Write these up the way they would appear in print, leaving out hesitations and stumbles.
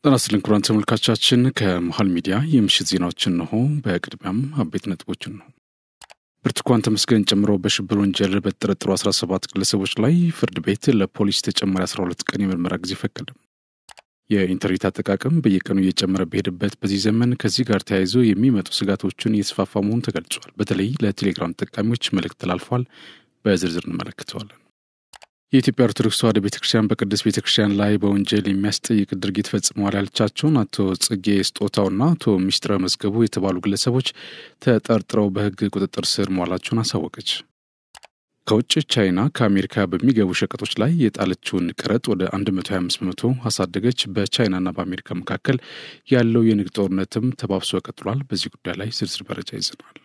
ጤናስልን ክቡራን ተመልካቾቻችን ከመሃል ሚዲያ የምሽት ዜናዎችን ነው። በቅድሚያም አበይት ነጥቦችን ነው። ብርቱካን ተመስገን ጨምሮ በሽብር ወንጀል በተጠረጠሩ 17 ግለሰቦች ላይ ፍርድ ቤት ለፖሊስ ተጨማሪ 12 ቀን የምርመራ ጊዜ ፈቀደ። የኢንተርኔት አጠቃቀም በየቀኑ እየጨመረ በሄደበት በዚህ ዘመን ከዚህ ጋር ተያይዞ የሚመጡ ስጋቶችን እየተስፋፋ መሆኑ ተገልጿል። በተለይ ለቴሌግራም ተጠቃሚዎች መልእክት ተላልፏል። በዝርዝር እንመለከተዋለን። የኢትዮጵያ ኦርቶዶክስ ተዋሕዶ ቤተክርስቲያን በቅድስት ቤተክርስቲያን ላይ በወንጀል የሚያስጠይቅ ድርጊት ፈጽመዋል ያለቻቸውን አቶ ጽጌ ስጦታውና አቶ ሚስጥረ መዝገቡ የተባሉ ግለሰቦች ተጠርጥረው በሕግ ቁጥጥር ስር መዋላቸውን አሳወቀች። ከውጭ ቻይና ከአሜሪካ በሚገቡ ሸቀጦች ላይ የጣለችውን ቀረጥ ወደ 125% አሳደገች። በቻይናና በአሜሪካ መካከል ያለው የንግድ ጦርነትም ተባብሶ ቀጥሏል። በዚህ ጉዳይ ላይ ዝርዝር መረጃ ይዘናል።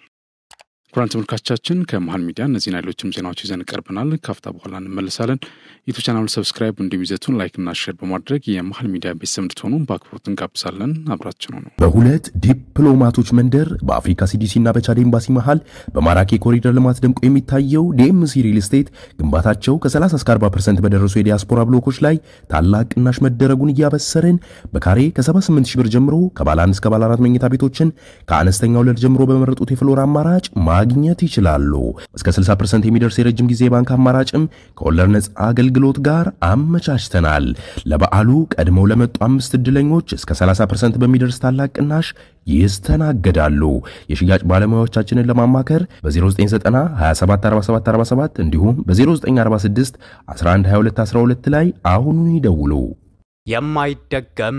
ክቡራን ተመልካቾቻችን ከመሃል ሚዲያ እነዚህና ሌሎችም ዜናዎች ይዘን ቀርበናል። ካፍታ በኋላ እንመለሳለን። ዩቲዩብ ቻናሉን ሰብስክራይብ እንዲሁም ይዘቱን ላይክና ሼር በማድረግ የመሃል ሚዲያ ቤተሰብ እንድትሆኑ በአክብሮት እንጋብዛለን። አብራችሁ ነው። በሁለት ዲፕሎማቶች መንደር በአፍሪካ ሲዲሲና በቻድ ኤምባሲ መሃል በማራኪ ኮሪደር ልማት ደምቆ የሚታየው ዲኤምሲ ሪል ስቴት ግንባታቸው ከ30 እስከ 40% በደረሱ የዲያስፖራ ብሎኮች ላይ ታላቅ ቅናሽ መደረጉን እያበሰርን በካሬ ከ78,000 ብር ጀምሮ ከባለ 1 እስከ ባለ 4 መኝታ ቤቶችን ከአነስተኛ ወለል ጀምሮ በመረጡት የፍሎር አማራጭ ማግኘት ይችላሉ። እስከ 60% የሚደርስ የረጅም ጊዜ ባንክ አማራጭም ከወለድ ነፃ አገልግሎት ጋር አመቻችተናል። ለበዓሉ ቀድመው ለመጡ 5 እድለኞች እስከ 30% በሚደርስ ታላቅ ቅናሽ ይስተናገዳሉ። የሽያጭ ባለሙያዎቻችንን ለማማከር በ0990 274747 እንዲሁም በ0946 112212 ላይ አሁኑን ይደውሉ። የማይደገም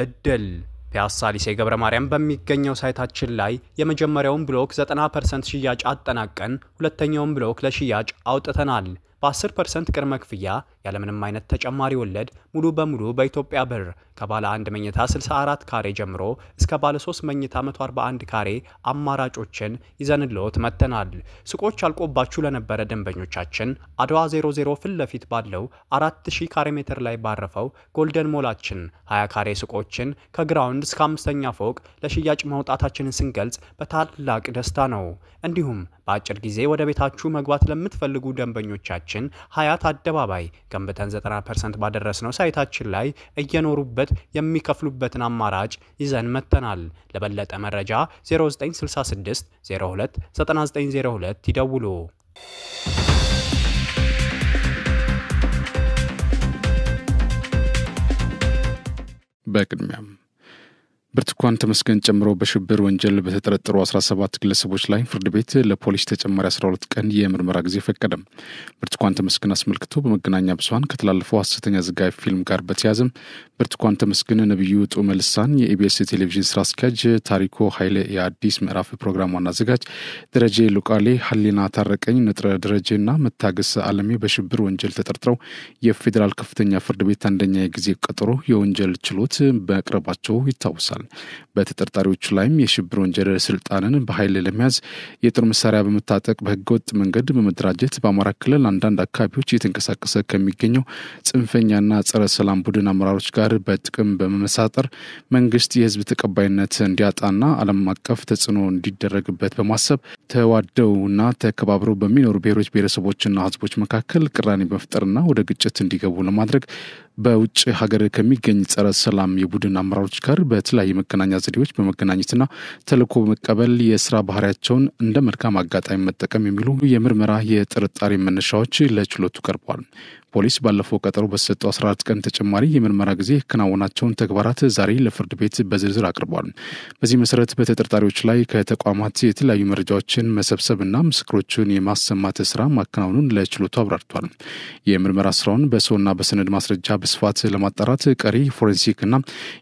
እድል ፒያሳ ሊሴ ገብረ ማርያም በሚገኘው ሳይታችን ላይ የመጀመሪያውን ብሎክ 90% ሽያጭ አጠናቀን ሁለተኛውን ብሎክ ለሽያጭ አውጥተናል። በ10% ቅድመ ክፍያ ያለምንም አይነት ተጨማሪ ወለድ ሙሉ በሙሉ በኢትዮጵያ ብር ከባለ 1 መኝታ 64 ካሬ ጀምሮ እስከ ባለ 3 መኝታ 141 ካሬ አማራጮችን ይዘንልዎት መጥተናል። ሱቆች አልቆባችሁ ለነበረ ደንበኞቻችን አድዋ 00 ፊት ለፊት ባለው 4000 ካሬ ሜትር ላይ ባረፈው ጎልደን ሞላችን 20 ካሬ ሱቆችን ከግራውንድ እስከ 5ኛ ፎቅ ለሽያጭ ማውጣታችንን ስንገልጽ በታላቅ ደስታ ነው። እንዲሁም በአጭር ጊዜ ወደ ቤታችሁ መግባት ለምትፈልጉ ደንበኞቻችን ሀያት አደባባይ ገንብተን 90% ባደረስነው ሳይታችን ላይ እየኖሩበት የሚከፍሉበትን አማራጭ ይዘን መጥተናል። ለበለጠ መረጃ 0966 02 9902 ይደውሉ። በቅድሚያም ብርቱካን ተመስገን ጨምሮ በሽብር ወንጀል በተጠረጠሩ 17 ግለሰቦች ላይ ፍርድ ቤት ለፖሊስ ተጨማሪ 12 ቀን የምርመራ ጊዜ ፈቀደ። ብርቱካን ተመስገን አስመልክቶ በመገናኛ ብዙሃን ከተላለፈው ሐሰተኛ ዘጋቢ ፊልም ጋር በተያያዘ ብርቱካን ተመስገን ነብዩ ጡመ ልሳን የኢቢኤስ ቴሌቪዥን ስራ አስኪያጅ፣ ታሪኩ ኃይለ የአዲስ ምዕራፍ ፕሮግራም ዋና አዘጋጅ፣ ደረጀ ሉቃሌ፣ ሐሊና ታረቀኝ፣ ንጥረ ደረጀና መታገስ ዓለሜ በሽብር ወንጀል ተጠርጥረው የፌዴራል ከፍተኛ ፍርድ ቤት አንደኛ የጊዜ ቀጠሮ የወንጀል ችሎት በቅርባቸው ይታወሳል። በተጠርጣሪዎቹ ላይም የሽብር ወንጀል ስልጣንን በኃይል ለመያዝ የጦር መሳሪያ በመታጠቅ በህገወጥ መንገድ በመደራጀት በአማራ ክልል አንዳንድ አካባቢዎች እየተንቀሳቀሰ ከሚገኘው ጽንፈኛና ጸረ ሰላም ቡድን አመራሮች ጋር በጥቅም በመመሳጠር መንግስት የህዝብ ተቀባይነት እንዲያጣና ዓለም አቀፍ ተጽዕኖ እንዲደረግበት በማሰብ ተዋደውና ተከባብረው በሚኖሩ ብሔሮች ብሔረሰቦችና ህዝቦች መካከል ቅራኔ በመፍጠርና ወደ ግጭት እንዲገቡ ለማድረግ በውጭ ሀገር ከሚገኝ ጸረ ሰላም የቡድን አመራሮች ጋር በተለያየ መገናኛ ዘዴዎች በመገናኘትና ተልዕኮ በመቀበል የስራ ባህሪያቸውን እንደ መልካም አጋጣሚ መጠቀም የሚሉ የምርመራ የጥርጣሬ መነሻዎች ለችሎቱ ቀርበዋል። ፖሊስ ባለፈው ቀጠሮ በሰጠው 14 ቀን ተጨማሪ የምርመራ ጊዜ ያከናወናቸውን ተግባራት ዛሬ ለፍርድ ቤት በዝርዝር አቅርቧል። በዚህ መሰረት በተጠርጣሪዎች ላይ ከተቋማት የተለያዩ መረጃዎችን መሰብሰብና ምስክሮችን የማሰማት ስራ ማከናወኑን ለችሎቱ አብራርቷል። የምርመራ ስራውን በሰውና በሰነድ ማስረጃ በስፋት ለማጣራት ቀሪ ፎሬንሲክና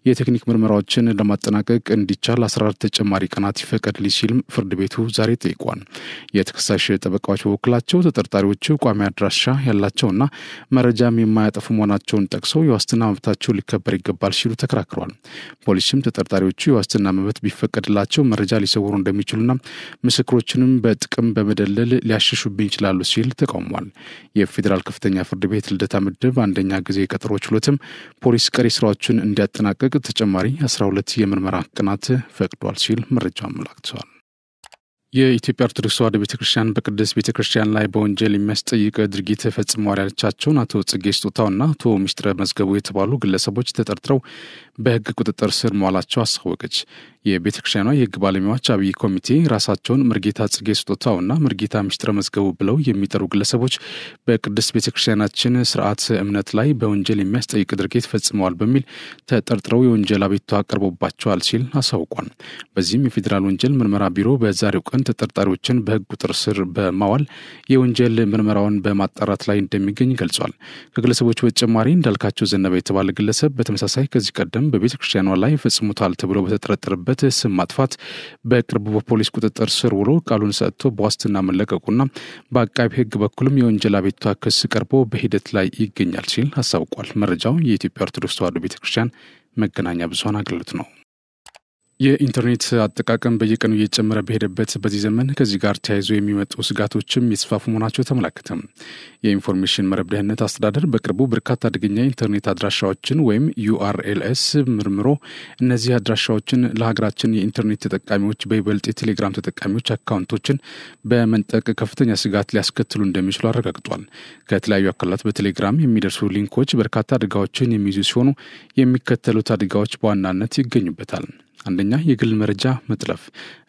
የቴክኒክ ምርመራዎችን ለማጠናቀቅ እንዲቻል 14 ተጨማሪ ቀናት ይፈቀድልኝ ሲል ፍርድ ቤቱ ዛሬ ጠይቋል። የተከሳሽ ጠበቃዎች በበኩላቸው ተጠርጣሪዎቹ ቋሚ አድራሻ ያላቸውና መረጃም የማያጠፉ መሆናቸውን ጠቅሰው የዋስትና መብታቸው ሊከበር ይገባል ሲሉ ተከራክረዋል። ፖሊስም ተጠርጣሪዎቹ የዋስትና መብት ቢፈቀድላቸው መረጃ ሊሰውሩ እንደሚችሉና ምስክሮችንም በጥቅም በመደለል ሊያሸሹብኝ ይችላሉ ሲል ተቃውሟል። የፌዴራል ከፍተኛ ፍርድ ቤት ልደታ ምድብ አንደኛ ጊዜ ቀጠሮ ችሎትም ፖሊስ ቀሪ ስራዎችን እንዲያጠናቅቅ ተጨማሪ 12 የምርመራ ቀናት ፈቅዷል ሲል መረጃው አመላክቷል። የኢትዮጵያ ኦርቶዶክስ ተዋሕዶ ቤተክርስቲያን በቅድስት ቤተክርስቲያን ላይ በወንጀል የሚያስጠይቅ ድርጊት ፈጽመዋል ያለቻቸውን አቶ ጽጌ ስጦታውና አቶ ሚስጥረ መዝገቡ የተባሉ ግለሰቦች ተጠርጥረው በሕግ ቁጥጥር ስር መዋላቸው አስታወቀች። የቤተክርስቲያኗ የሕግ ባለሙያዎች አብይ ኮሚቴ ራሳቸውን መርጌታ ጽጌ ስጦታውና መርጌታ ሚስጥረ መዝገቡ ብለው የሚጠሩ ግለሰቦች በቅድስት ቤተክርስቲያናችን ስርዓት እምነት ላይ በወንጀል የሚያስጠይቅ ድርጊት ፈጽመዋል በሚል ተጠርጥረው የወንጀል አቤቱታ አቅርቦባቸዋል ሲል አሳውቋል። በዚህም የፌዴራል ወንጀል ምርመራ ቢሮ በዛሬው ቀን ተጠርጣሪዎችን በሕግ ቁጥጥር ስር በማዋል የወንጀል ምርመራውን በማጣራት ላይ እንደሚገኝ ገልጿል። ከግለሰቦች በተጨማሪ እንዳልካቸው ዘነበ የተባለ ግለሰብ በተመሳሳይ ከዚህ ቀደም በቤተክርስቲያኗ ላይ ፈጽሞታል ተብሎ በተጠረጠረበት ስም ማጥፋት በቅርቡ በፖሊስ ቁጥጥር ስር ውሎ ቃሉን ሰጥቶ በዋስትና መለቀቁና በአቃቢ ሕግ በኩልም የወንጀል አቤቱታ ክስ ቀርቦ በሂደት ላይ ይገኛል ሲል አሳውቋል። መረጃው የኢትዮጵያ ኦርቶዶክስ ተዋሕዶ ቤተክርስቲያን መገናኛ ብዙኃን አገልግሎት ነው። የኢንተርኔት አጠቃቀም በየቀኑ እየጨመረ በሄደበት በዚህ ዘመን ከዚህ ጋር ተያይዞ የሚመጡ ስጋቶችም የተስፋፉ መሆናቸው ተመላከተ። የኢንፎርሜሽን መረብ ደህንነት አስተዳደር በቅርቡ በርካታ አደገኛ ኢንተርኔት አድራሻዎችን ወይም URLs ምርምሮ እነዚህ አድራሻዎችን ለሀገራችን የኢንተርኔት ተጠቃሚዎች በይበልጥ የቴሌግራም ተጠቃሚዎች አካውንቶችን በመንጠቅ ከፍተኛ ስጋት ሊያስከትሉ እንደሚችሉ አረጋግጧል። ከተለያዩ አካላት በቴሌግራም የሚደርሱ ሊንኮች በርካታ አደጋዎችን የሚይዙ ሲሆኑ የሚከተሉት አደጋዎች በዋናነት ይገኙበታል። አንደኛ፣ የግል መረጃ መጥለፍ፣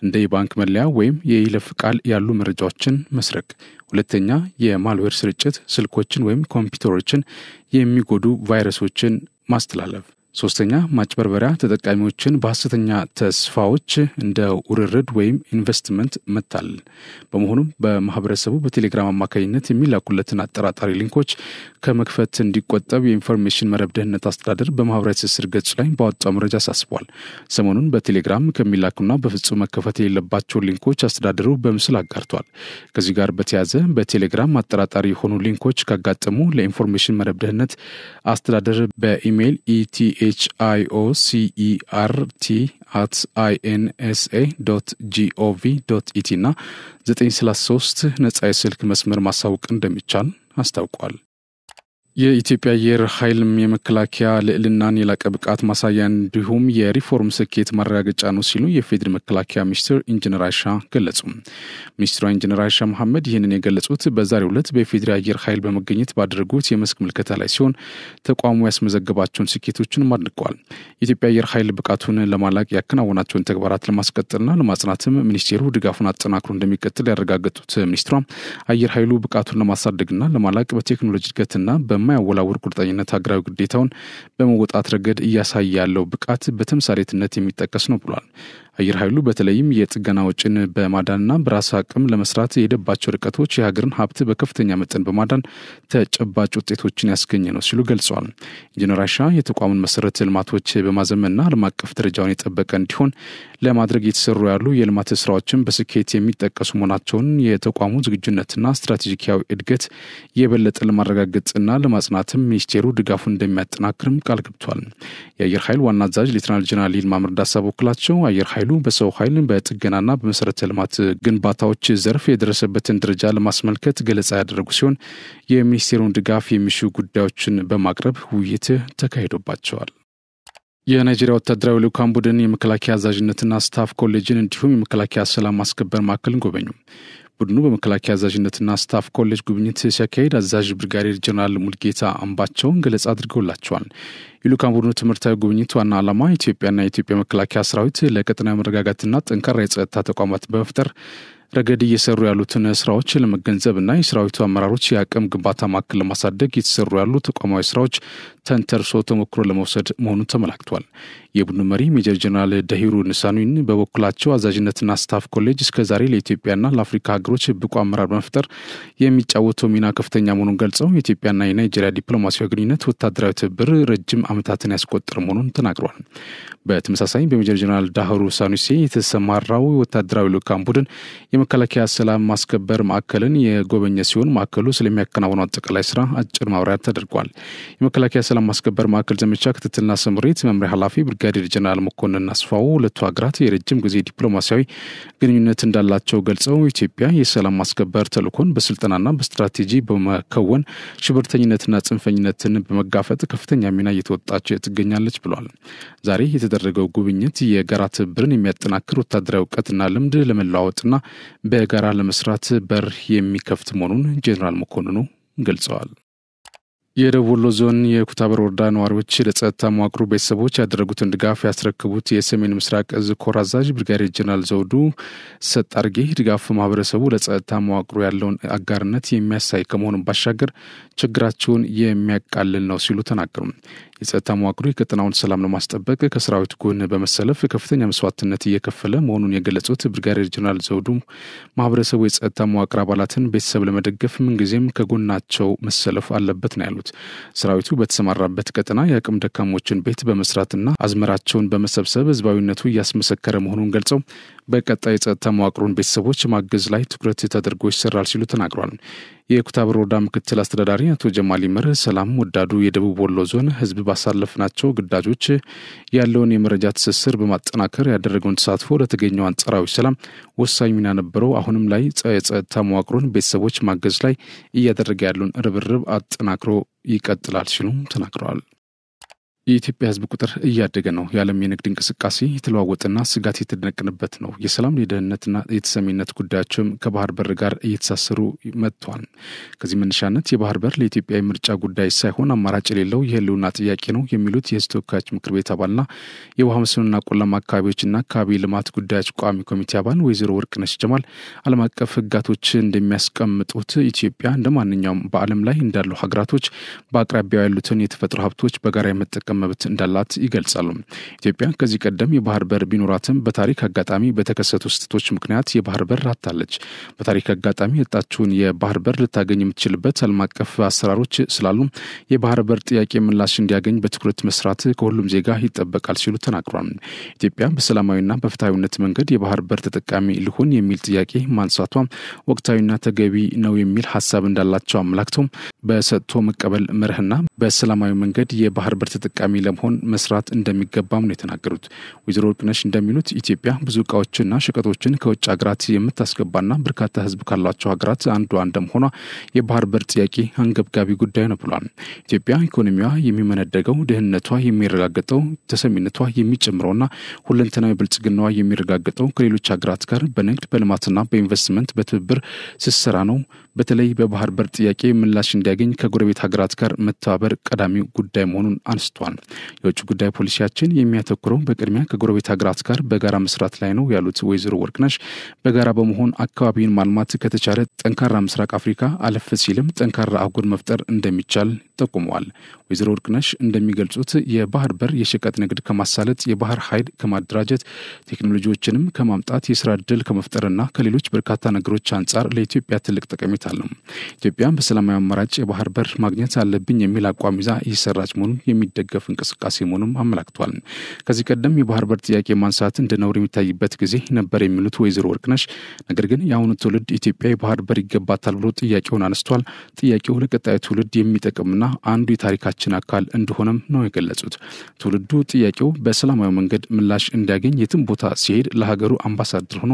እንደ የባንክ መለያ ወይም የይለፍ ቃል ያሉ መረጃዎችን መስረቅ። ሁለተኛ፣ የማልዌር ስርጭት፣ ስልኮችን ወይም ኮምፒውተሮችን የሚጎዱ ቫይረሶችን ማስተላለፍ። ሶስተኛ፣ ማጭበርበሪያ፣ ተጠቃሚዎችን በሐሰተኛ ተስፋዎች እንደ ውርርድ ወይም ኢንቨስትመንት መታለል። በመሆኑም በማህበረሰቡ በቴሌግራም አማካኝነት የሚላኩለትን አጠራጣሪ ሊንኮች ከመክፈት እንዲቆጠብ የኢንፎርሜሽን መረብ ደህንነት አስተዳደር በማህበራዊ ትስስር ገጽ ላይ ባወጣው መረጃ አሳስቧል። ሰሞኑን በቴሌግራም ከሚላኩና በፍጹም መከፈት የሌለባቸው ሊንኮች አስተዳደሩ በምስል አጋርቷል። ከዚህ ጋር በተያያዘ በቴሌግራም አጠራጣሪ የሆኑ ሊንኮች ካጋጠሙ ለኢንፎርሜሽን መረብ ደህንነት አስተዳደር በኢሜይል ethiocert@insa.gov.et እና 933 ነጻ የስልክ መስመር ማሳወቅ እንደሚቻል አስታውቋል። የኢትዮጵያ አየር ኃይል የመከላከያ ልዕልናን የላቀ ብቃት ማሳያ እንዲሁም የሪፎርም ስኬት ማረጋገጫ ነው ሲሉ የፌዴራል መከላከያ ሚኒስትር ኢንጂነር አይሻ ገለጹ። ሚኒስትሯ ኢንጂነር አይሻ መሐመድ ይህንን የገለጹት በዛሬው ዕለት በፌዴራል አየር ኃይል በመገኘት ባደረጉት የመስክ ምልከታ ላይ ሲሆን ተቋሙ ያስመዘገባቸውን ስኬቶችን አድንቀዋል። የኢትዮጵያ አየር ኃይል ብቃቱን ለማላቅ ያከናወናቸውን ተግባራት ለማስቀጠልና ለማጽናትም ሚኒስቴሩ ድጋፉን አጠናክሮ እንደሚቀጥል ያረጋገጡት ሚኒስትሯ አየር ኃይሉ ብቃቱን ለማሳደግና ለማላቅ በቴክኖሎጂ እድገትና የማያወላውር ቁርጠኝነት ሀገራዊ ግዴታውን በመወጣት ረገድ እያሳየ ያለው ብቃት በተምሳሌትነት የሚጠቀስ ነው ብሏል። አየር ኃይሉ በተለይም የጥገና ወጪን በማዳንና በራስ አቅም ለመስራት የሄደባቸው ርቀቶች የሀገርን ሀብት በከፍተኛ መጠን በማዳን ተጨባጭ ውጤቶችን ያስገኘ ነው ሲሉ ገልጸዋል። ኢንጂነር አይሻ የተቋሙን መሰረተ ልማቶች በማዘመንና ዓለም አቀፍ ደረጃውን የጠበቀ እንዲሆን ለማድረግ የተሰሩ ያሉ የልማት ስራዎችን በስኬት የሚጠቀሱ መሆናቸውን የተቋሙ ዝግጁነትና ስትራቴጂካዊ እድገት የበለጠ ለማረጋገጥና ለማጽናትም ሚኒስቴሩ ድጋፉን እንደሚያጠናክርም ቃል ገብቷል። የአየር ኃይል ዋና አዛዥ ሌተናል ጀነራል ይልማ መርዳሳ በኩላቸው አየር ኃይሉ በሰው ኃይል በጥገናና በመሰረተ ልማት ግንባታዎች ዘርፍ የደረሰበትን ደረጃ ለማስመልከት ገለጻ ያደረጉ ሲሆን የሚኒስቴሩን ድጋፍ የሚሹ ጉዳዮችን በማቅረብ ውይይት ተካሂዶባቸዋል። የናይጄሪያ ወታደራዊ ልዑካን ቡድን የመከላከያ አዛዥነትና ስታፍ ኮሌጅን እንዲሁም የመከላከያ ሰላም ማስከበር ማዕከልን ጎበኙ። ቡድኑ በመከላከያ አዛዥነትና ስታፍ ኮሌጅ ጉብኝት ሲያካሂድ አዛዥ ብርጋዴር ጀነራል ሙልጌታ አምባቸውን ገለጻ አድርገውላቸዋል። የልዑካን ቡድኑ ትምህርታዊ ጉብኝት ዋና ዓላማ ኢትዮጵያና የኢትዮጵያ መከላከያ ሰራዊት ለቀጠናዊ መረጋጋትና ጠንካራ የጸጥታ ተቋማት በመፍጠር ረገድ እየሰሩ ያሉትን ስራዎች ለመገንዘብና የሰራዊቱ አመራሮች የአቅም ግንባታ ማዕከል ለማሳደግ የተሰሩ ያሉ ተቋማዊ ስራዎች ተንተርሶ ተሞክሮ ለመውሰድ መሆኑን ተመላክቷል። የቡድኑ መሪ ሜጀር ጀነራል ደሂሩ ንሳኑን በበኩላቸው አዛዥነትና ስታፍ ኮሌጅ እስከዛሬ ለኢትዮጵያና ለአፍሪካ ሀገሮች ብቁ አመራር በመፍጠር የሚጫወተው ሚና ከፍተኛ መሆኑን ገልጸው የኢትዮጵያና የናይጄሪያ ዲፕሎማሲያዊ ግንኙነት ወታደራዊ ትብብር ረጅም ዓመታትን ያስቆጠረ መሆኑን ተናግሯል። በተመሳሳይ በሜጀር ጀነራል ዳህሩ ሳኑሲ የተሰማራው ወታደራዊ ልዑካን ቡድን የመከላከያ ሰላም ማስከበር ማዕከልን የጎበኘ ሲሆን ማዕከሉ ስለሚያከናውነው አጠቃላይ ስራ አጭር ማብራሪያ ተደርጓል። የመከላከያ ሰላም ማስከበር ማዕከል ዘመቻ ክትትልና ስምሪት መምሪያ ኃላፊ ብርጋዴር ጀነራል መኮንን አስፋው ሁለቱ ሀገራት የረጅም ጊዜ ዲፕሎማሲያዊ ግንኙነት እንዳላቸው ገልጸው ኢትዮጵያ የሰላም ማስከበር ተልዕኮን በስልጠናና በስትራቴጂ በመከወን ሽብርተኝነትና ጽንፈኝነትን በመጋፈጥ ከፍተኛ ሚና እየተወጣች ትገኛለች ብሏል። ዛሬ የተደረገው ጉብኝት የጋራ ትብብርን የሚያጠናክር ወታደራዊ እውቀትና ልምድ ለመለዋወጥና በጋራ ለመስራት በር የሚከፍት መሆኑን ጄኔራል መኮንኑ ገልጸዋል። የደቡብ ወሎ ዞን የኩታበር ወረዳ ነዋሪዎች ለጸጥታ መዋቅሩ ቤተሰቦች ያደረጉትን ድጋፍ ያስረክቡት የሰሜን ምስራቅ እዝ ኮር አዛዥ ብርጋዴር ጀነራል ዘውዱ ሰጣርጌ ድጋፍ ማህበረሰቡ ለጸጥታ መዋቅሩ ያለውን አጋርነት የሚያሳይ ከመሆኑን ባሻገር ችግራቸውን የሚያቃልል ነው ሲሉ ተናገሩ። የጸጥታ መዋቅሩ የቀጠናውን ሰላም ለማስጠበቅ ከሰራዊት ጎን በመሰለፍ ከፍተኛ መስዋዕትነት እየከፈለ መሆኑን የገለጹት ብርጋዴር ጀነራል ዘውዱ ማህበረሰቡ የጸጥታ መዋቅር አባላትን ቤተሰብ ለመደገፍ ምንጊዜም ከጎናቸው መሰለፍ አለበት ነው ያሉት። ሰራዊቱ በተሰማራበት ቀጠና የአቅም ደካሞችን ቤት በመስራትና አዝመራቸውን በመሰብሰብ ህዝባዊነቱ እያስመሰከረ መሆኑን ገልጸው በቀጣይ የጸጥታ መዋቅሩን ቤተሰቦች ማገዝ ላይ ትኩረት ተደርጎ ይሰራል ሲሉ ተናግረዋል። የኩታበር ወረዳ ምክትል አስተዳዳሪ አቶ ጀማል ይመር ሰላም ወዳዱ የደቡብ ወሎ ዞን ህዝብ ባሳለፍናቸው ግዳጆች ያለውን የመረጃ ትስስር በማጠናከር ያደረገውን ተሳትፎ ለተገኘው አንጻራዊ ሰላም ወሳኝ ሚና ነበረው። አሁንም ላይ የጸጥታ መዋቅሩን ቤተሰቦች ማገዝ ላይ እያደረገ ያለውን ርብርብ አጠናክሮ ይቀጥላል ሲሉ ተናግረዋል። የኢትዮጵያ ህዝብ ቁጥር እያደገ ነው። የዓለም የንግድ እንቅስቃሴ የተለዋወጠና ስጋት የተደነቀነበት ነው። የሰላም የደህንነትና የተሰሚነት ጉዳዮችም ከባህር በር ጋር እየተሳሰሩ መጥተዋል። ከዚህ መነሻነት የባህር በር ለኢትዮጵያ የምርጫ ጉዳይ ሳይሆን አማራጭ የሌለው የህልውና ጥያቄ ነው የሚሉት የህዝብ ተወካዮች ምክር ቤት አባልና የውሃ መስኖና ቆላማ አካባቢዎችና አካባቢ ልማት ጉዳዮች ቋሚ ኮሚቴ አባል ወይዘሮ ወርቅነሽ ጀማል ዓለም አቀፍ ህጋቶች እንደሚያስቀምጡት ኢትዮጵያ እንደማንኛውም በዓለም ላይ እንዳሉ ሀገራቶች በአቅራቢያው ያሉትን የተፈጥሮ ሀብቶች በጋራ የመጠቀም መብት እንዳላት ይገልጻሉ። ኢትዮጵያ ከዚህ ቀደም የባህር በር ቢኖራትም በታሪክ አጋጣሚ በተከሰቱ ስህተቶች ምክንያት የባህር በር አጣለች። በታሪክ አጋጣሚ የጣችውን የባህር በር ልታገኝ የምትችልበት ዓለም አቀፍ አሰራሮች ስላሉ የባህር በር ጥያቄ ምላሽ እንዲያገኝ በትኩረት መስራት ከሁሉም ዜጋ ይጠበቃል ሲሉ ተናግረዋል። ኢትዮጵያ በሰላማዊና በፍትሃዊነት መንገድ የባህር በር ተጠቃሚ ልሁን የሚል ጥያቄ ማንሳቷ ወቅታዊና ተገቢ ነው የሚል ሀሳብ እንዳላቸው አመላክተው በሰጥቶ መቀበል መርህና በሰላማዊ መንገድ የባህር በር ተጠቃሚ ለመሆን መስራት እንደሚገባም ነው የተናገሩት። ወይዘሮ ወርቅነሽ እንደሚሉት ኢትዮጵያ ብዙ እቃዎችና ሸቀጦችን ከውጭ ሀገራት የምታስገባና በርካታ ህዝብ ካሏቸው ሀገራት አንዷ እንደመሆኗ የባህር በር ጥያቄ አንገብጋቢ ጉዳይ ነው ብሏል። ኢትዮጵያ ኢኮኖሚዋ የሚመነደገው ደህንነቷ የሚረጋገጠው ተሰሚነቷ የሚጨምረውና ሁለንተናዊ ብልጽግናዋ የሚረጋገጠው ከሌሎች ሀገራት ጋር በንግድ በልማትና በኢንቨስትመንት በትብብር ሲሰራ ነው። በተለይ በባህር በር ጥያቄ ምላሽ እንዲያገኝ ከጎረቤት ሀገራት ጋር መተባበር ቀዳሚው ጉዳይ መሆኑን አንስተዋል። የውጭ ጉዳይ ፖሊሲያችን የሚያተኩረው በቅድሚያ ከጎረቤት ሀገራት ጋር በጋራ መስራት ላይ ነው ያሉት ወይዘሮ ወርቅነሽ በጋራ በመሆን አካባቢን ማልማት ከተቻለ ጠንካራ ምስራቅ አፍሪካ አለፍ ሲልም ጠንካራ አህጉር መፍጠር እንደሚቻል ጠቁመዋል። ወይዘሮ ወርቅነሽ እንደሚገልጹት የባህር በር የሸቀጥ ንግድ ከማሳለጥ የባህር ኃይል ከማደራጀት ቴክኖሎጂዎችንም ከማምጣት የስራ ዕድል ከመፍጠርና ከሌሎች በርካታ ነገሮች አንጻር ለኢትዮጵያ ትልቅ ጠቀሜታ አለው። ኢትዮጵያ በሰላማዊ አማራጭ የባህር በር ማግኘት አለብኝ የሚል አቋም ይዛ እየሰራች መሆኑን የሚደገፍ እንቅስቃሴ መሆኑን አመላክቷል። ከዚህ ቀደም የባህር በር ጥያቄ ማንሳት እንደ ነውር የሚታይበት ጊዜ ነበር የሚሉት ወይዘሮ ወርቅነሽ ነገር ግን የአሁኑ ትውልድ ኢትዮጵያ የባህር በር ይገባታል ብሎ ጥያቄውን አነስቷል። ጥያቄው ለቀጣዩ ትውልድ የሚጠቅምና አንዱ የታሪካችን አካል እንደሆነም ነው የገለጹት። ትውልዱ ጥያቄው በሰላማዊ መንገድ ምላሽ እንዲያገኝ የትም ቦታ ሲሄድ ለሀገሩ አምባሳደር ሆኖ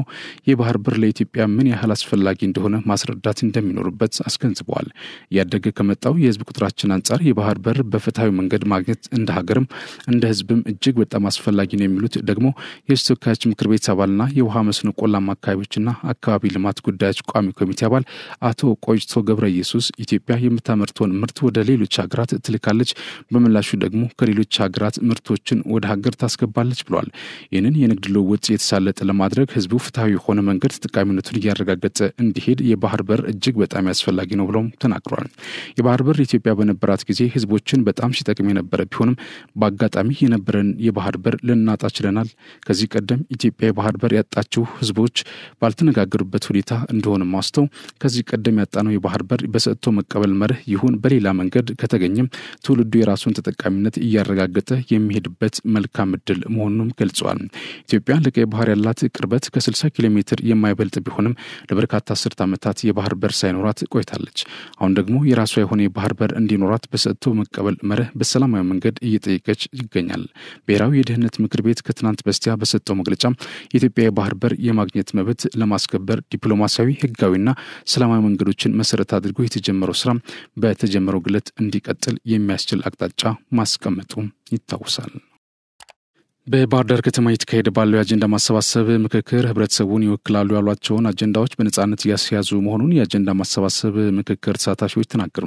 የባህር በር ለኢትዮጵያ ምን ያህል አስፈላጊ እንደሆነ ማስረዳት እንደሚኖርበት አስገንዝበዋል። ያደገ ከመጣው የህዝብ ቁጥራችን አንጻር የባህር በር በፍትሃዊ መንገድ ማግኘት እንደ ሀገርም እንደ ህዝብም እጅግ በጣም አስፈላጊ ነው የሚሉት ደግሞ የህዝብ ተወካዮች ምክር ቤት አባልና የውሃ መስኖ ቆላማ አካባቢዎችና አካባቢ ልማት ጉዳዮች ቋሚ ኮሚቴ አባል አቶ ቆይቶ ገብረ ኢየሱስ ኢትዮጵያ የምታመርተውን ምርት ወደ ሌሎች ሀገራት ትልካለች፣ በምላሹ ደግሞ ከሌሎች ሀገራት ምርቶችን ወደ ሀገር ታስገባለች ብለዋል። ይህንን የንግድ ልውውጥ የተሳለጠ ለማድረግ ህዝቡ ፍትሃዊ የሆነ መንገድ ተጠቃሚነቱን እያረጋገጠ እንዲሄድ የባህር በር እጅግ በጣም ያስፈላጊ ነው ብለውም ተናግረዋል። የባህር በር ኢትዮጵያ በነበራት ጊዜ ህዝቦችን በጣም ሲጠቅም የነበረ ቢሆንም በአጋጣሚ የነበረን የባህር በር ልናጣ ችለናል። ከዚህ ቀደም ኢትዮጵያ የባህር በር ያጣችው ህዝቦች ባልተነጋገሩበት ሁኔታ እንደሆነ ማስተው ከዚህ ቀደም ያጣነው የባህር በር በሰጥቶ መቀበል መርህ ይሁን በሌላ መንገድ ከተገኘም ትውልዱ የራሱን ተጠቃሚነት እያረጋገጠ የሚሄድበት መልካም እድል መሆኑንም ገልጸዋል። ኢትዮጵያ ለቀይ ባህር ያላት ቅርበት ከ60 ኪሎ ሜትር የማይበልጥ ቢሆንም ለበርካታ አስርት ዓመታት የባህር በር ሳይኖራት ቆይታለች። አሁን ደግሞ የራሷ የሆነ የባህር በር እንዲኖራት በሰጥቶ መቀበል መርህ በሰላማዊ መንገድ እየጠየቀች ይገኛል። ብሔራዊ የደህንነት ምክር ቤት ከትናንት በስቲያ በሰጠው መግለጫ የኢትዮጵያ የባህር በር የማግኘት መብት ለማስከበር ዲፕሎማሲያዊ፣ ህጋዊና ሰላማዊ መንገዶችን መሰረት አድርጎ የተጀመረው ስራ በተጀመረው ግለት እንዲቀጥል የሚያስችል አቅጣጫ ማስቀመጡ ይታወሳል። በባህር ዳር ከተማ የተካሄደ ባለው የአጀንዳ ማሰባሰብ ምክክር ህብረተሰቡን ይወክላሉ ያሏቸውን አጀንዳዎች በነጻነት ያስያዙ መሆኑን የአጀንዳ ማሰባሰብ ምክክር ተሳታፊዎች ተናገሩ።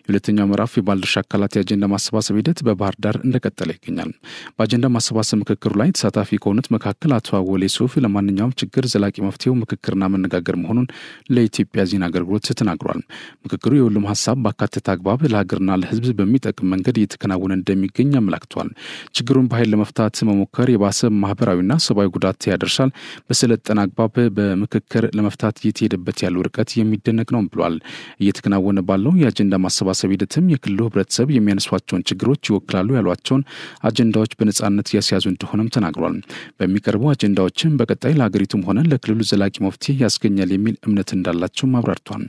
የሁለተኛው ምዕራፍ የባለድርሻ አካላት የአጀንዳ ማሰባሰብ ሂደት በባህር ዳር እንደቀጠለ ይገኛል። በአጀንዳ ማሰባሰብ ምክክሩ ላይ ተሳታፊ ከሆኑት መካከል አቶ አወሌ ሱፍ ለማንኛውም ችግር ዘላቂ መፍትሄው ምክክርና መነጋገር መሆኑን ለኢትዮጵያ ዜና አገልግሎት ተናግሯል። ምክክሩ የሁሉም ሀሳብ ባካተተ አግባብ ለሀገርና ለህዝብ በሚጠቅም መንገድ እየተከናወነ እንደሚገኝ አመላክቷል። ችግሩን በኃይል ለመፍታት መሞከር የባሰ ማህበራዊና ሰብአዊ ጉዳት ያደርሳል። በሰለጠነ አግባብ በምክክር ለመፍታት እየተሄደበት ያለው ርቀት የሚደነቅ ነው ብሏል። እየተከናወነ ባለው የአጀንዳ ማሰባሰብ ሂደትም የክልሉ ህብረተሰብ የሚያነሷቸውን ችግሮች ይወክላሉ ያሏቸውን አጀንዳዎች በነጻነት ያስያዙ እንደሆነም ተናግሯል። በሚቀርቡ አጀንዳዎችም በቀጣይ ለሀገሪቱም ሆነ ለክልሉ ዘላቂ መፍትሄ ያስገኛል የሚል እምነት እንዳላቸው አብራርቷል።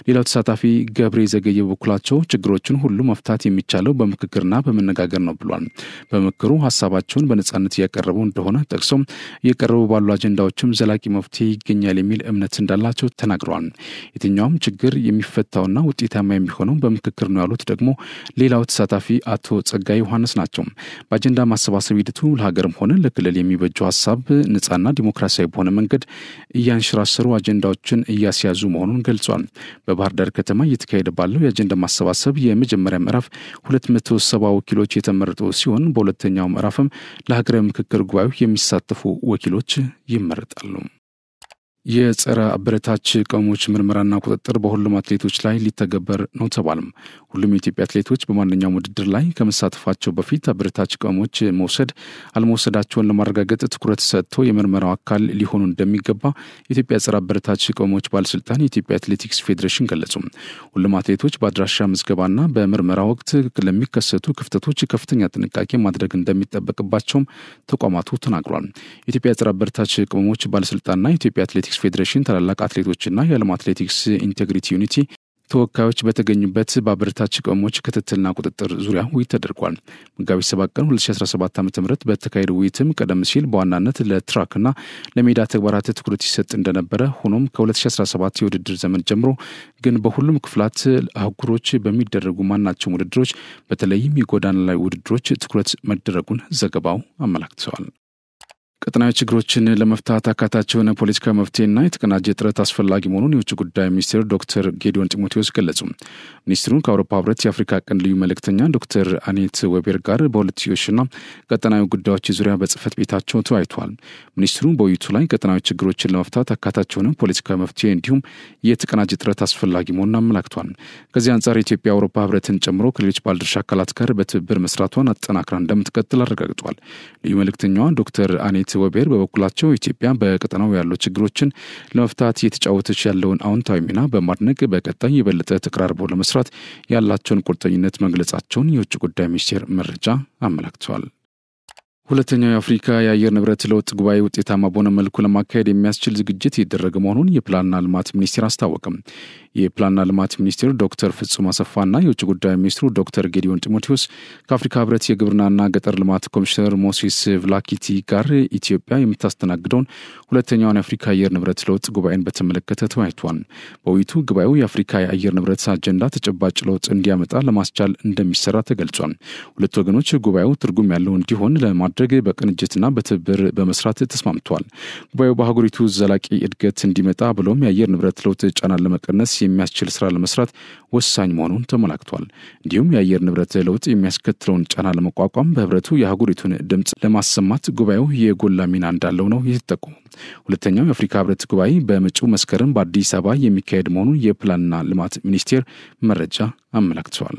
ሌላው ተሳታፊ ገብሬ ዘገየ በበኩላቸው ችግሮችን ሁሉ መፍታት የሚቻለው በምክክርና በመነጋገር ነው ብሏል። በምክሩ ሀሳባቸውን በነጻነት ያቀረቡ እንደሆነ ጠቅሰው የቀረቡ ባሉ አጀንዳዎችም ዘላቂ መፍትሄ ይገኛል የሚል እምነት እንዳላቸው ተናግረዋል። የትኛውም ችግር የሚፈታውና ውጤታማ የሚሆነው በምክክር ነው ያሉት ደግሞ ሌላው ተሳታፊ አቶ ጸጋይ ዮሐንስ ናቸው። በአጀንዳ ማሰባሰብ ሂደቱ ለሀገርም ሆነ ለክልል የሚበጀው ሀሳብ ነጻና ዲሞክራሲያዊ በሆነ መንገድ እያንሸራሸሩ አጀንዳዎችን እያስያዙ መሆኑን ገልጿል። በባህር ዳር ከተማ እየተካሄደ ባለው የአጀንዳ ማሰባሰብ የመጀመሪያ ምዕራፍ 270 ወኪሎች የተመረጡ ሲሆን በሁለተኛው ምዕራፍም ለሀገራዊ ምክክር ጉባኤው የሚሳተፉ ወኪሎች ይመረጣሉ። የጸረ አበረታች ቅመሞች ምርመራና ቁጥጥር በሁሉም አትሌቶች ላይ ሊተገበር ነው ተባለም። ሁሉም የኢትዮጵያ አትሌቶች በማንኛውም ውድድር ላይ ከመሳተፋቸው በፊት አበረታች ቅመሞች መውሰድ አለመውሰዳቸውን ለማረጋገጥ ትኩረት ሰጥቶ የምርመራው አካል ሊሆኑ እንደሚገባ የኢትዮጵያ ጸረ አበረታች ቅመሞች ባለስልጣን የኢትዮጵያ አትሌቲክስ ፌዴሬሽን ገለጹ። ሁሉም አትሌቶች በአድራሻ ምዝገባና በምርመራ ወቅት ለሚከሰቱ ክፍተቶች ከፍተኛ ጥንቃቄ ማድረግ እንደሚጠበቅባቸውም ተቋማቱ ተናግሯል። የኢትዮጵያ ጸረ አበረታች ቅመሞች ባለስልጣንና የኢትዮጵያ አትሌቲክስ ፌዴሬሽን ታላላቅ አትሌቶችና የዓለም አትሌቲክስ ኢንቴግሪቲ ዩኒቲ ተወካዮች በተገኙበት በአበረታች ቅመሞች ክትትልና ቁጥጥር ዙሪያ ውይይት ተደርጓል። መጋቢት 7 ቀን 2017 ዓ.ም በተካሄደው ውይይትም ቀደም ሲል በዋናነት ለትራክና ለሜዳ ተግባራት ትኩረት ይሰጥ እንደነበረ፣ ሆኖም ከ2017 የውድድር ዘመን ጀምሮ ግን በሁሉም ክፍላት አህጉሮች በሚደረጉ ማናቸውም ውድድሮች በተለይም የጎዳና ላይ ውድድሮች ትኩረት መደረጉን ዘገባው አመላክተዋል። ቀጠናዊ ችግሮችን ለመፍታት አካታች የሆነ ፖለቲካዊ መፍትሄና የተቀናጀ ጥረት አስፈላጊ መሆኑን የውጭ ጉዳይ ሚኒስትር ዶክተር ጌዲዮን ጢሞቴዎስ ገለጹ። ሚኒስትሩ ከአውሮፓ ህብረት የአፍሪካ ቀንድ ልዩ መልእክተኛ ዶክተር አኔት ዌቤር ጋር በሁለትዮሽና ቀጠናዊ ጉዳዮች ዙሪያ በጽህፈት ቤታቸው ተወያይተዋል። ሚኒስትሩ በውይይቱ ላይ ቀጠናዊ ችግሮችን ለመፍታት አካታች የሆነ ፖለቲካዊ መፍትሄ እንዲሁም የተቀናጀ ጥረት አስፈላጊ መሆኑን አመላክቷል። ከዚህ አንጻር ኢትዮጵያ የአውሮፓ ህብረትን ጨምሮ ከሌሎች ባለድርሻ አካላት ጋር በትብብር መስራቷን አጠናክራ እንደምትቀጥል አረጋግጧል። ልዩ መልእክተኛዋ ዶክተር አኔት ወቤር በበኩላቸው ኢትዮጵያ በቀጠናው ያሉ ችግሮችን ለመፍታት እየተጫወተች ያለውን አዎንታዊ ሚና በማድነቅ በቀጣይ የበለጠ ተቀራርበው ለመስራት ያላቸውን ቁርጠኝነት መግለጻቸውን የውጭ ጉዳይ ሚኒስቴር መረጃ አመላክቷል። ሁለተኛው የአፍሪካ የአየር ንብረት ለውጥ ጉባኤ ውጤታማ በሆነ መልኩ ለማካሄድ የሚያስችል ዝግጅት እየተደረገ መሆኑን የፕላንና ልማት ሚኒስቴር አስታወቀም። የፕላንና ልማት ሚኒስቴር ዶክተር ፍጹም አሰፋና የውጭ ጉዳይ ሚኒስትሩ ዶክተር ጌዲዮን ጢሞቴዎስ ከአፍሪካ ህብረት የግብርናና ገጠር ልማት ኮሚሽነር ሞሴስ ቭላኪቲ ጋር ኢትዮጵያ የምታስተናግደውን ሁለተኛውን የአፍሪካ የአየር ንብረት ለውጥ ጉባኤን በተመለከተ ተወያይቷል። በውይይቱ ጉባኤው የአፍሪካ የአየር ንብረት አጀንዳ ተጨባጭ ለውጥ እንዲያመጣ ለማስቻል እንደሚሰራ ተገልጿል። ሁለቱ ወገኖች ጉባኤው ትርጉም ያለው እንዲሆን ለማድረግ በቅንጅትና በትብብር በመስራት ተስማምተዋል። ጉባኤው በአህጉሪቱ ዘላቂ እድገት እንዲመጣ ብሎም የአየር ንብረት ለውጥ ጫናን ለመቀነስ የሚያስችል ስራ ለመስራት ወሳኝ መሆኑን ተመላክቷል። እንዲሁም የአየር ንብረት ለውጥ የሚያስከትለውን ጫና ለመቋቋም በህብረቱ የአህጉሪቱን ድምጽ ለማሰማት ጉባኤው የጎላ ሚና እንዳለው ነው የተጠቆመው። ሁለተኛው የአፍሪካ ህብረት ጉባኤ በመጪው መስከረም በአዲስ አበባ የሚካሄድ መሆኑን የፕላንና ልማት ሚኒስቴር መረጃ አመላክቷል።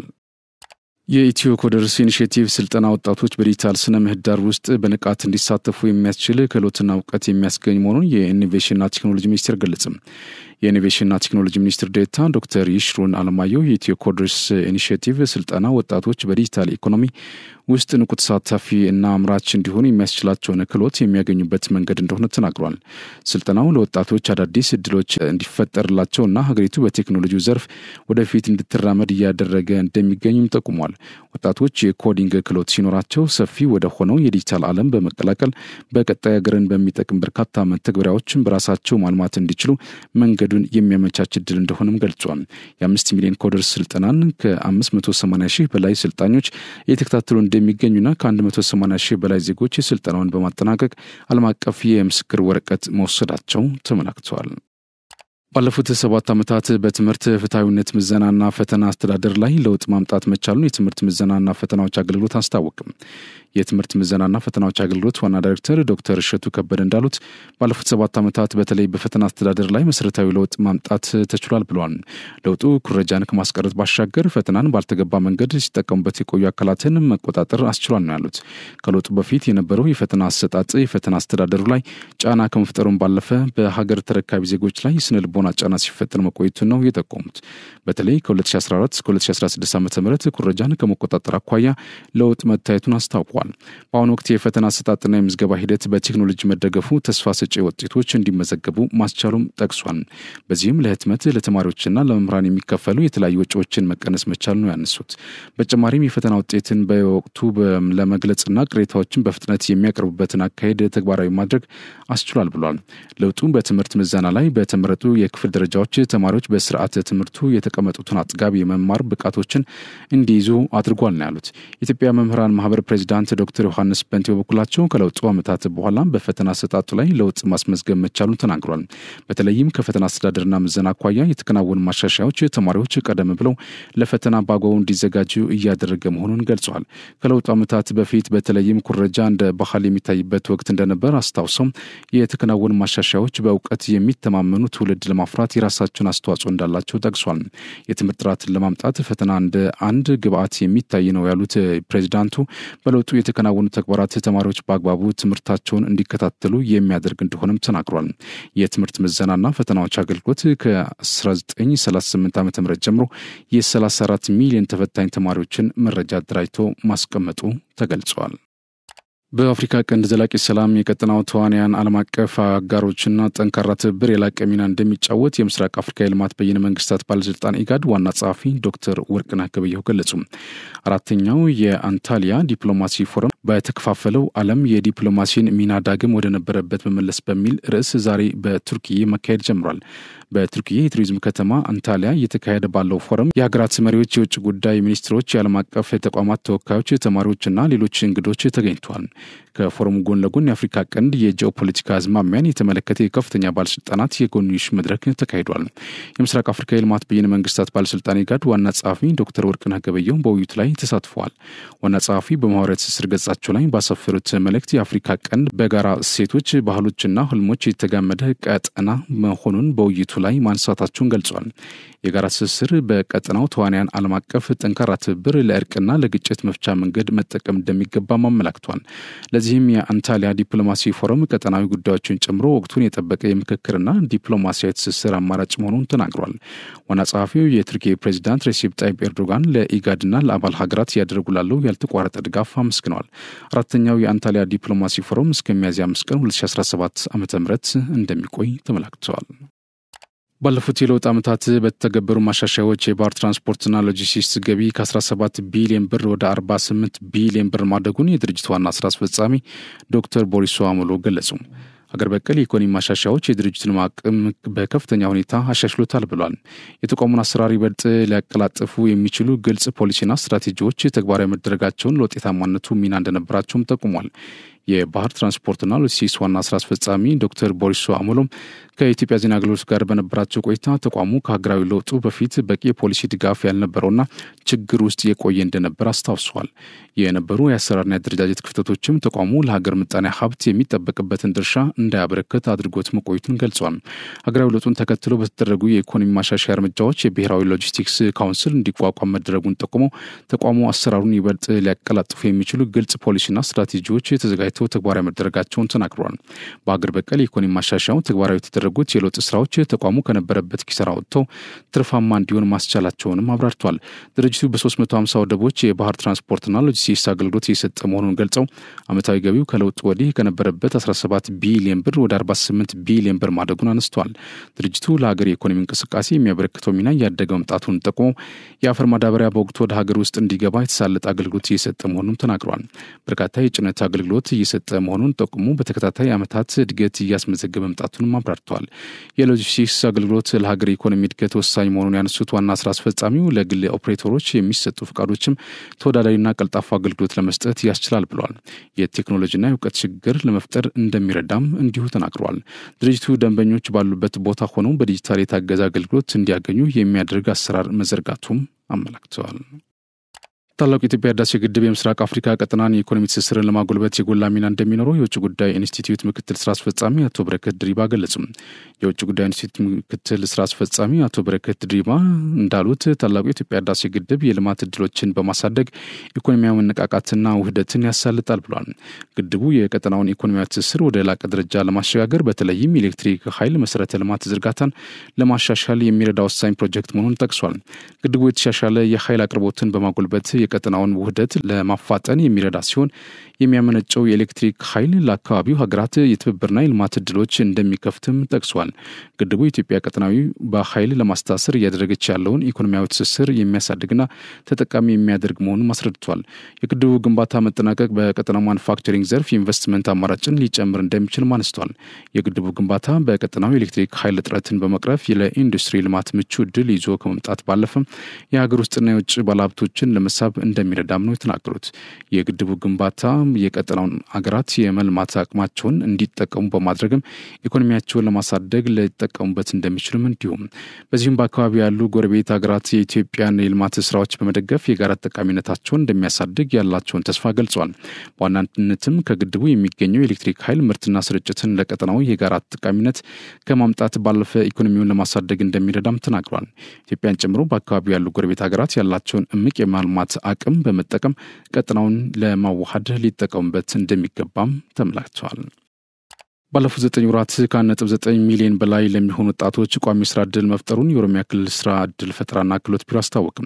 የኢትዮ ኮደርስ ኢኒሼቲቭ ስልጠና ወጣቶች በዲጂታል ስነ ምህዳር ውስጥ በንቃት እንዲሳተፉ የሚያስችል ክህሎትና እውቀት የሚያስገኝ መሆኑን የኢኖቬሽንና ቴክኖሎጂ ሚኒስቴር ገለጸ። የኢኖቬሽንና ቴክኖሎጂ ሚኒስትር ዴኤታ ዶክተር ይሽሩን አለማየሁ የኢትዮ ኮደርስ ኢኒሼቲቭ ስልጠና ወጣቶች በዲጂታል ኢኮኖሚ ውስጥ ንቁ ተሳታፊ እና አምራች እንዲሆኑ የሚያስችላቸውን ክህሎት የሚያገኙበት መንገድ እንደሆነ ተናግሯል። ስልጠናው ለወጣቶች አዳዲስ እድሎች እንዲፈጠርላቸውና ሀገሪቱ በቴክኖሎጂው ዘርፍ ወደፊት እንድትራመድ እያደረገ እንደሚገኝም ጠቁሟል። ወጣቶች የኮዲንግ ክህሎት ሲኖራቸው ሰፊ ወደ ሆነው የዲጂታል ዓለም በመቀላቀል በቀጣይ ሀገርን በሚጠቅም በርካታ መተግበሪያዎችን በራሳቸው ማልማት እንዲችሉ መንገዱ መውሰዱን የሚያመቻች እድል እንደሆነም ገልጿል። የ5 ሚሊዮን ኮደርስ ስልጠናን ከ580 ሺህ በላይ ሰልጣኞች እየተከታተሉ እንደሚገኙና ከ180 ሺህ በላይ ዜጎች ስልጠናውን በማጠናቀቅ ዓለም አቀፍ የምስክር ወረቀት መውሰዳቸው ተመላክቷል። ባለፉት 7 ዓመታት በትምህርት ፍትሃዊነት ምዘናና ፈተና አስተዳደር ላይ ለውጥ ማምጣት መቻሉን የትምህርት ምዘናና ፈተናዎች አገልግሎት አስታወቀ። የትምህርት ምዘናና ፈተናዎች አገልግሎት ዋና ዳይሬክተር ዶክተር እሸቱ ከበደ እንዳሉት ባለፉት 7 ዓመታት በተለይ በፈተና አስተዳደር ላይ መሰረታዊ ለውጥ ማምጣት ተችሏል ብለዋል። ለውጡ ኩረጃን ከማስቀረት ባሻገር ፈተናን ባልተገባ መንገድ ሲጠቀሙበት የቆዩ አካላትን መቆጣጠር አስችሏል ነው ያሉት። ከለውጡ በፊት የነበረው የፈተና አሰጣጥ የፈተና አስተዳደሩ ላይ ጫና ከመፍጠሩም ባለፈ በሀገር ተረካቢ ዜጎች ላይ ስነ ልቦና ጫና ሲፈጠር መቆየቱን ነው የጠቆሙት። በተለይ ከ2014 እስከ 2016 ዓ.ም ኩረጃን ከመቆጣጠር አኳያ ለውጥ መታየቱን አስታውቋል። በአሁኑ ወቅት የፈተና አሰጣጥና የምዝገባ ሂደት በቴክኖሎጂ መደገፉ ተስፋ ሰጪ ውጤቶች እንዲመዘገቡ ማስቻሉም ጠቅሷል። በዚህም ለህትመት ለተማሪዎችና ለመምህራን የሚከፈሉ የተለያዩ ወጪዎችን መቀነስ መቻሉ ነው ያነሱት። በተጨማሪም የፈተና ውጤትን በወቅቱ ለመግለጽና ቅሬታዎችን በፍጥነት የሚያቀርቡበትን አካሄድ ተግባራዊ ማድረግ አስችሏል ብሏል። ለውጡ በትምህርት ምዘና ላይ በተመረጡ የክፍል ደረጃዎች ተማሪዎች በስርዓተ ትምህርቱ የተቀመጡትን አጥጋቢ የመማር ብቃቶችን እንዲይዙ አድርጓል ነው ያሉት። የኢትዮጵያ መምህራን ማህበር ፕሬዚዳንት ዶክተር ዮሐንስ በንቲ በበኩላቸው ከለውጡ ዓመታት በኋላ በፈተና አሰጣጡ ላይ ለውጥ ማስመዝገብ መቻሉን ተናግሯል። በተለይም ከፈተና አስተዳደርና ምዘና አኳያ የተከናወኑ ማሻሻያዎች ተማሪዎች ቀደም ብለው ለፈተና በአግባቡ እንዲዘጋጁ እያደረገ መሆኑን ገልጿል። ከለውጡ ዓመታት በፊት በተለይም ኩረጃ እንደ ባህል የሚታይበት ወቅት እንደነበር አስታውሰው የተከናወኑ ማሻሻያዎች በእውቀት የሚተማመኑ ትውልድ ለማፍራት የራሳቸውን አስተዋጽኦ እንዳላቸው ጠቅሷል። የትምህርት ጥራትን ለማምጣት ፈተና እንደ አንድ ግብዓት የሚታይ ነው ያሉት ፕሬዚዳንቱ በለውጡ የተከናወኑ ተግባራት ተማሪዎች በአግባቡ ትምህርታቸውን እንዲከታተሉ የሚያደርግ እንደሆነም ተናግሯል። የትምህርት ምዘናና ፈተናዎች አገልግሎት ከ1938 ዓ.ም ጀምሮ የ34 ሚሊዮን ተፈታኝ ተማሪዎችን መረጃ አደራጅቶ ማስቀመጡ ተገልጿል። በአፍሪካ ቀንድ ዘላቂ ሰላም የቀጠናው ተዋንያን ዓለም አቀፍ አጋሮችና ጠንካራ ትብብር የላቀ ሚና እንደሚጫወት የምስራቅ አፍሪካ የልማት በይነ መንግስታት ባለስልጣን ኢጋድ ዋና ጸሐፊ ዶክተር ወርቅነህ ገበየሁ ገለጹ። አራተኛው የአንታሊያ ዲፕሎማሲ ፎረም በተከፋፈለው ዓለም የዲፕሎማሲን ሚና ዳግም ወደ ነበረበት መመለስ በሚል ርዕስ ዛሬ በቱርኪዬ መካሄድ ጀምሯል። በቱርኪዬ የቱሪዝም ከተማ አንታሊያ እየተካሄደ ባለው ፎረም የሀገራት መሪዎች፣ የውጭ ጉዳይ ሚኒስትሮች፣ የዓለም አቀፍ ተቋማት ተወካዮች፣ ተማሪዎችና ሌሎች እንግዶች ተገኝተዋል። ከፎረሙ ጎን ለጎን የአፍሪካ ቀንድ የጂኦፖለቲካ አዝማሚያን የተመለከተ የከፍተኛ ባለስልጣናት የጎንዮሽ መድረክ ተካሂዷል። የምስራቅ አፍሪካ የልማት በይነ መንግስታት ባለስልጣን ኢጋድ ዋና ጸሐፊ ዶክተር ወርቅነህ ገበየሁ በውይይቱ ላይ ተሳትፈዋል። ዋና ጸሐፊ በማህበራዊ ትስስር ገጻቸው ላይ ባሰፈሩት መልእክት የአፍሪካ ቀንድ በጋራ እሴቶች፣ ባህሎችና ህልሞች የተጋመደ ቀጠና መሆኑን በውይይቱ ላይ ማንሳታቸውን ገልጿል። የጋራ ትስስር በቀጠናው ተዋንያን ዓለም አቀፍ ጠንካራ ትብብር ለእርቅና ለግጭት መፍቻ መንገድ መጠቀም እንደሚገባም አመላክቷል። ለዚህም የአንታሊያ ዲፕሎማሲ ፎረም ቀጠናዊ ጉዳዮችን ጨምሮ ወቅቱን የጠበቀ የምክክርና ዲፕሎማሲያዊ ትስስር አማራጭ መሆኑን ተናግሯል። ዋና ጸሐፊው የቱርኪ ፕሬዚዳንት ሬሲፕ ጣይብ ኤርዶጋን ለኢጋድና ለአባል ሀገራት እያደረጉ ላለው ያልተቋረጠ ድጋፍ አመስግነዋል። አራተኛው የአንታሊያ ዲፕሎማሲ ፎረም እስከ ሚያዝያ 5 ቀን 2017 ዓ.ም እንደሚቆይ ተመላክቷል። ባለፉት የለውጥ ዓመታት በተገበሩ ማሻሻያዎች የባህር ትራንስፖርትና ሎጂስቲክስ ገቢ ከ17 ቢሊዮን ብር ወደ 48 ቢሊዮን ብር ማደጉን የድርጅቱ ዋና ስራ አስፈጻሚ ዶክተር ቦሪሶ አሞሎ ገለጹ። ሀገር በቀል የኢኮኖሚ ማሻሻያዎች የድርጅቱን አቅም በከፍተኛ ሁኔታ አሻሽሎታል ብሏል። የተቋሙን አሰራር ይበልጥ ሊያቀላጥፉ የሚችሉ ግልጽ ፖሊሲና ስትራቴጂዎች ተግባራዊ መደረጋቸውን ለውጤታማነቱ ሚና እንደነበራቸውም ጠቁሟል። የባህር ትራንስፖርትና ሎጂስቲክስ ዋና ስራ አስፈጻሚ ዶክተር ቦሪሶ አሞሎም ከኢትዮጵያ ዜና አገልግሎት ጋር በነበራቸው ቆይታ ተቋሙ ከሀገራዊ ለውጡ በፊት በቂ የፖሊሲ ድጋፍ ያልነበረውና ችግር ውስጥ የቆየ እንደነበር አስታውሰዋል። የነበሩ የአሰራርና የአደረጃጀት ክፍተቶችም ተቋሙ ለሀገር ምጣኔ ሀብት የሚጠበቅበትን ድርሻ እንዳያበረከት አድርጎት መቆየቱን ገልጿል። ሀገራዊ ለውጡን ተከትሎ በተደረጉ የኢኮኖሚ ማሻሻያ እርምጃዎች የብሔራዊ ሎጂስቲክስ ካውንስል እንዲቋቋም መደረጉን ጠቁሞ ተቋሙ አሰራሩን ይበልጥ ሊያቀላጥፉ የሚችሉ ግልጽ ፖሊሲና ስትራቴጂዎች ተዘጋጅተው ተግባራዊ መደረጋቸውን ተናግረዋል። በሀገር በቀል የኢኮኖሚ ማሻሻያው ተግባራዊ የተደረጉት የለውጥ ስራዎች ተቋሙ ከነበረበት ኪሳራ ወጥተው ትርፋማ እንዲሆን ማስቻላቸውንም አብራርቷል። ድርጅቱ በ350 ወደቦች የባህር ትራንስፖርትና ሎጂስቲክስ አገልግሎት የሰጠ መሆኑን ገልጸው ዓመታዊ ገቢው ከለውጥ ወዲህ ከነበረበት 17 ቢሊዮን ብር ወደ 48 ቢሊዮን ብር ማደጉን አነስተዋል። ድርጅቱ ለሀገር የኢኮኖሚ እንቅስቃሴ የሚያበረክተው ሚና እያደገ መምጣቱን ጠቁሞ የአፈር ማዳበሪያ በወቅቱ ወደ ሀገር ውስጥ እንዲገባ የተሳለጠ አገልግሎት እየሰጠ መሆኑን ተናግረዋል። በርካታ የጭነት አገልግሎት እየሰጠ መሆኑን ጠቁሞ በተከታታይ ዓመታት እድገት እያስመዘገበ መምጣቱን አብራርተዋል። የሎጂስቲክስ አገልግሎት ለሀገር ኢኮኖሚ እድገት ወሳኝ መሆኑን ያነሱት ዋና ስራ አስፈጻሚው ለግል ኦፕሬተሮች የሚሰጡ ፈቃዶችም ተወዳዳሪና ቀልጣፋ አገልግሎት ለመስጠት ያስችላል ብለዋል። የቴክኖሎጂና የእውቀት ችግር ለመፍጠር እንደሚረዳም እንዲሁ ተናግረዋል። ድርጅቱ ደንበኞች ባሉበት ቦታ ሆነው በዲጂታል የታገዘ አገልግሎት እንዲያገኙ የሚያደርግ አሰራር መዘርጋቱም አመላክተዋል። ታላቁ የኢትዮጵያ ህዳሴ ግድብ የምስራቅ አፍሪካ ቀጠናን የኢኮኖሚ ትስስርን ለማጎልበት የጎላ ሚና እንደሚኖረው የውጭ ጉዳይ ኢንስቲትዩት ምክትል ስራ አስፈጻሚ አቶ በረከት ድሪባ ገለጹ። የውጭ ጉዳይ ኢንስቲትዩት ምክትል ስራ አስፈጻሚ አቶ በረከት ድሪባ እንዳሉት ታላቁ የኢትዮጵያ ህዳሴ ግድብ የልማት እድሎችን በማሳደግ ኢኮኖሚያዊ መነቃቃትና ውህደትን ያሳልጣል ብሏል። ግድቡ የቀጠናውን ኢኮኖሚያዊ ትስስር ወደ ላቀ ደረጃ ለማሸጋገር በተለይም ኤሌክትሪክ ኃይል መሰረተ ልማት ዝርጋታን ለማሻሻል የሚረዳ ወሳኝ ፕሮጀክት መሆኑን ጠቅሷል። ግድቡ የተሻሻለ የኃይል አቅርቦትን በማጎልበት የቀጠናውን ውህደት ለማፋጠን የሚረዳ ሲሆን የሚያመነጨው የኤሌክትሪክ ኃይል ለአካባቢው ሀገራት የትብብርና የልማት እድሎች እንደሚከፍትም ጠቅሷል። ግድቡ የኢትዮጵያ ቀጠናዊ በኃይል ለማስተሳሰር እያደረገች ያለውን ኢኮኖሚያዊ ትስስር የሚያሳድግና ተጠቃሚ የሚያደርግ መሆኑን አስረድቷል። የግድቡ ግንባታ መጠናቀቅ በቀጠናው ማኑፋክቸሪንግ ዘርፍ የኢንቨስትመንት አማራጭን ሊጨምር እንደሚችል አንስቷል። የግድቡ ግንባታ በቀጠናው የኤሌክትሪክ ኃይል እጥረትን በመቅረፍ ለኢንዱስትሪ ልማት ምቹ እድል ይዞ ከመምጣት ባለፈም የሀገር ውስጥና የውጭ ባለሀብቶችን ለመሳብ እንደሚረዳም ነው የተናገሩት። የግድቡ ግንባታ የቀጠናውን ሀገራት የመልማት አቅማቸውን እንዲጠቀሙ በማድረግም ኢኮኖሚያቸውን ለማሳደግ ሊጠቀሙበት እንደሚችሉም እንዲሁም በዚህም በአካባቢ ያሉ ጎረቤት ሀገራት የኢትዮጵያን የልማት ስራዎች በመደገፍ የጋራ ተጠቃሚነታቸውን እንደሚያሳድግ ያላቸውን ተስፋ ገልጸዋል። በዋናነትም ከግድቡ የሚገኘው የኤሌክትሪክ ኃይል ምርትና ስርጭትን ለቀጠናው የጋራ ተጠቃሚነት ከማምጣት ባለፈ ኢኮኖሚውን ለማሳደግ እንደሚረዳም ተናግሯል። ኢትዮጵያን ጨምሮ በአካባቢው ያሉ ጎረቤት ሀገራት ያላቸውን እምቅ የማልማት አቅም በመጠቀም ቀጠናውን ለማዋሃድ ሊጠቀሙበት እንደሚገባም ተመላክቷል። ባለፉት 9 ወራት ከ1.9 ሚሊዮን በላይ ለሚሆኑ ወጣቶች ቋሚ ስራ ዕድል መፍጠሩን የኦሮሚያ ክልል ስራ ዕድል ፈጠራና ክህሎት ቢሮ አስታወቀ።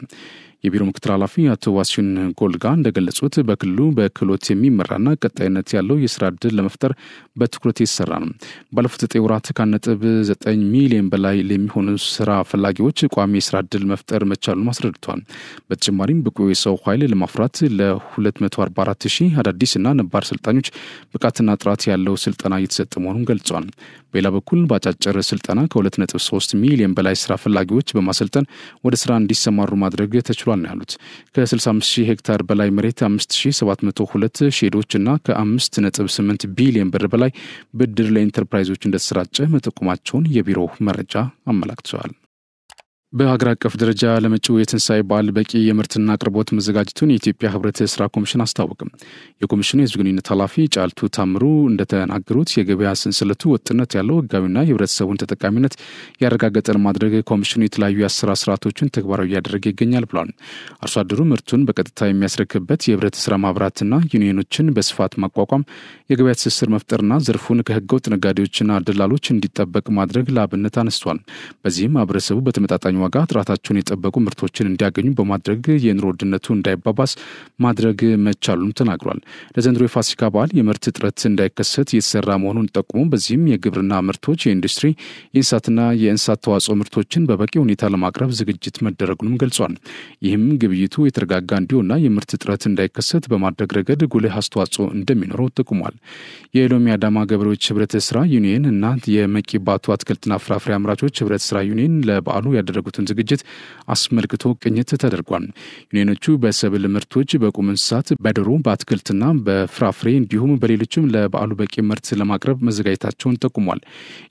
የቢሮ ምክትል ኃላፊ አቶ ዋሲሁን ጎልጋ እንደገለጹት በክልሉ በክህሎት የሚመራና ቀጣይነት ያለው የስራ ዕድል ለመፍጠር በትኩረት የተሰራ ነው። ባለፉት 9 ወራት ከ1.9 ሚሊዮን በላይ ለሚሆኑ ስራ ፈላጊዎች ቋሚ የስራ ዕድል መፍጠር መቻሉን አስረድተዋል። በተጨማሪም ብቁ የሰው ኃይል ለማፍራት ለ244 ሺህ አዳዲስና ነባር ሰልጣኞች ብቃትና ጥራት ያለው ስልጠና እየተሰጠ መሆኑን ገልጸዋል። በሌላ በኩል በአጫጭር ስልጠና ከ2.3 ሚሊዮን በላይ ስራ ፈላጊዎች በማሰልጠን ወደ ስራ እንዲሰማሩ ማድረግ ተችሏል ነው ያሉት። ከ65 ሺህ ሄክታር በላይ መሬት 5702 ሼዶች እና ከ5.8 ቢሊዮን ብር በላይ ብድር ለኢንተርፕራይዞች እንደተሰራጨ መጠቆማቸውን የቢሮው መረጃ አመላክተዋል። በሀገር አቀፍ ደረጃ ለመጪው የትንሳኤ በዓል በቂ የምርትና አቅርቦት መዘጋጀቱን የኢትዮጵያ ህብረት ስራ ኮሚሽን አስታወቀም። የኮሚሽኑ የህዝብ ግንኙነት ኃላፊ ጫልቱ ታምሩ እንደተናገሩት የገበያ ሰንሰለቱ ወጥነት ያለው ህጋዊና የህብረተሰቡን ተጠቃሚነት ያረጋገጠ ለማድረግ ኮሚሽኑ የተለያዩ የአሰራር ስርዓቶችን ተግባራዊ እያደረገ ይገኛል ብሏል። አርሶ አደሩ ምርቱን በቀጥታ የሚያስረክብበት የህብረት ስራ ማህበራትና ዩኒየኖችን በስፋት ማቋቋም፣ የገበያ ትስስር መፍጠርና ዘርፉን ከህገወጥ ነጋዴዎችና ደላሎች እንዲጠበቅ ማድረግ ለአብነት አነስቷል። በዚህም ማህበረሰቡ በተመጣጣኝ ዋጋ ጥራታቸውን የጠበቁ ምርቶችን እንዲያገኙ በማድረግ የኑሮ ውድነቱ እንዳይባባስ ማድረግ መቻሉን ተናግሯል። ለዘንድሮ የፋሲካ በዓል የምርት እጥረት እንዳይከሰት እየተሰራ መሆኑን ጠቁሞ በዚህም የግብርና ምርቶች፣ የኢንዱስትሪ፣ የእንስሳትና የእንስሳት ተዋጽኦ ምርቶችን በበቂ ሁኔታ ለማቅረብ ዝግጅት መደረጉንም ገልጿል። ይህም ግብይቱ የተረጋጋ እንዲሆንና የምርት እጥረት እንዳይከሰት በማድረግ ረገድ ጉልህ አስተዋጽኦ እንደሚኖረው ጠቁሟል። የሎሚ አዳማ ገበሬዎች ህብረት ስራ ዩኒየን እና የመቂ ባቱ አትክልትና ፍራፍሬ አምራቾች ህብረት ስራ ዩኒየን ለበዓሉ ያደረጉትን ዝግጅት አስመልክቶ ቅኝት ተደርጓል። ዩኒየኖቹ በሰብል ምርቶች፣ በቁም እንስሳት፣ በዶሮ፣ በአትክልትና በፍራፍሬ እንዲሁም በሌሎችም ለበዓሉ በቂ ምርት ለማቅረብ መዘጋጀታቸውን ጠቁሟል።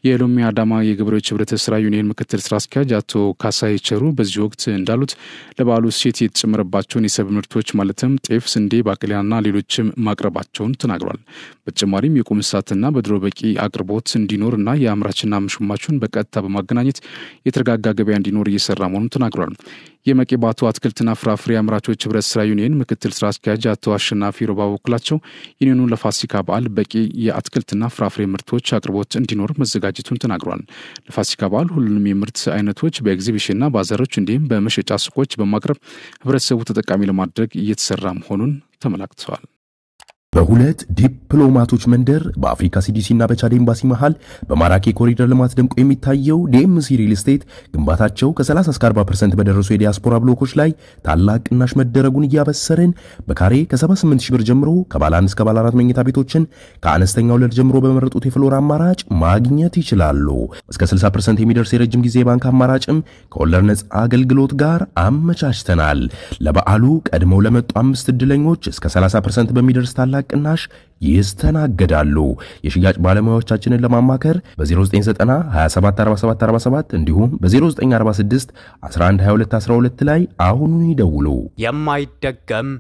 የሎሚ አዳማ የገበሬዎች ህብረት ስራ ዩኒየን ምክትል ስራ አስኪያጅ አቶ ካሳይ ቸሩ በዚህ ወቅት እንዳሉት ለበዓሉ እሴት የተጨመረባቸውን የሰብል ምርቶች ማለትም ጤፍ፣ ስንዴ፣ ባቄላና ሌሎችም ማቅረባቸውን ተናግሯል። በተጨማሪም የቁም እንስሳትና በዶሮ በቂ አቅርቦት እንዲኖርና የአምራችና ሸማቹን በቀጥታ በማገናኘት የተረጋጋ ገበያ እንዲኖር እየሰራ መሆኑን ተናግሯል። የመቂ ባቱ አትክልትና ፍራፍሬ አምራቾች ህብረት ስራ ዩኒየን ምክትል ስራ አስኪያጅ አቶ አሸናፊ ሮባ በኩላቸው ዩኒየኑ ለፋሲካ በዓል በቂ የአትክልትና ፍራፍሬ ምርቶች አቅርቦት እንዲኖር መዘጋጀቱን ተናግሯል። ለፋሲካ በዓል ሁሉንም የምርት አይነቶች በኤግዚቢሽንና ባዛሮች እንዲሁም በመሸጫ ሱቆች በማቅረብ ህብረተሰቡ ተጠቃሚ ለማድረግ እየተሰራ መሆኑን ተመላክተዋል። በሁለት ዲፕሎማቶች መንደር በአፍሪካ ሲዲሲና በቻድ ኤምባሲ መሃል በማራኪ ኮሪደር ልማት ደምቆ የሚታየው ዲኤምሲ ሪል ስቴት ግንባታቸው ከ30 እስከ 40% በደረሱ የዲያስፖራ ብሎኮች ላይ ታላቅ ቅናሽ መደረጉን እያበሰርን በካሬ ከ78000 ብር ጀምሮ ከባለ 1 እስከ ባለ 4 መኝታ ቤቶችን ከአነስተኛ ወለል ጀምሮ በመረጡት የፍሎር አማራጭ ማግኘት ይችላሉ። እስከ 60% የሚደርስ የረጅም ጊዜ ባንክ አማራጭም ከወለድ ነጻ አገልግሎት ጋር አመቻችተናል። ለበዓሉ ቀድመው ለመጡ 5 እድለኞች እስከ 30% በሚደርስ ታላቅ ቅናሽ ይስተናገዳሉ። የሽያጭ ባለሙያዎቻችንን ለማማከር በ0990 274747 እንዲሁም በ0946 112212 ላይ አሁኑን ይደውሉ። የማይደገም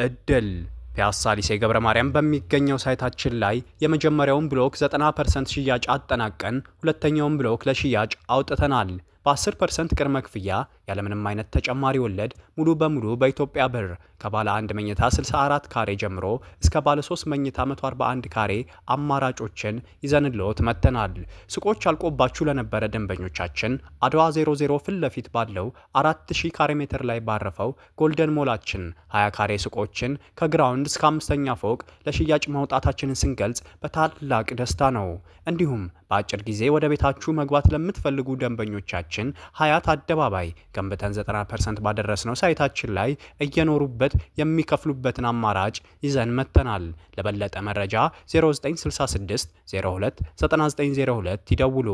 እድል ፒያሳ ሊሴ ገብረ ማርያም በሚገኘው ሳይታችን ላይ የመጀመሪያውን ብሎክ 90% ሽያጭ አጠናቀን ሁለተኛውን ብሎክ ለሽያጭ አውጥተናል። በ10% ቅድመ ክፍያ ያለምንም አይነት ተጨማሪ ወለድ ሙሉ በሙሉ በኢትዮጵያ ብር ከባለ 1 መኝታ 64 ካሬ ጀምሮ እስከ ባለ 3 መኝታ 141 ካሬ አማራጮችን ይዘንልዎት መጥተናል። ሱቆች አልቆባችሁ ለነበረ ደንበኞቻችን አድዋ 00 ፊት ለፊት ባለው 4000 ካሬ ሜትር ላይ ባረፈው ጎልደን ሞላችን 20 ካሬ ሱቆችን ከግራውንድ እስከ 5ኛ ፎቅ ለሽያጭ ማውጣታችንን ስንገልጽ በታላቅ ደስታ ነው። እንዲሁም በአጭር ጊዜ ወደ ቤታችሁ መግባት ለምትፈልጉ ደንበኞቻችን ሀያት አደባባይ ገንብተን 90% ባደረስነው ሳይታችን ላይ እየኖሩበት የሚከፍሉበትን አማራጭ ይዘን መጥተናል። ለበለጠ መረጃ 0966 02 9902 ይደውሉ።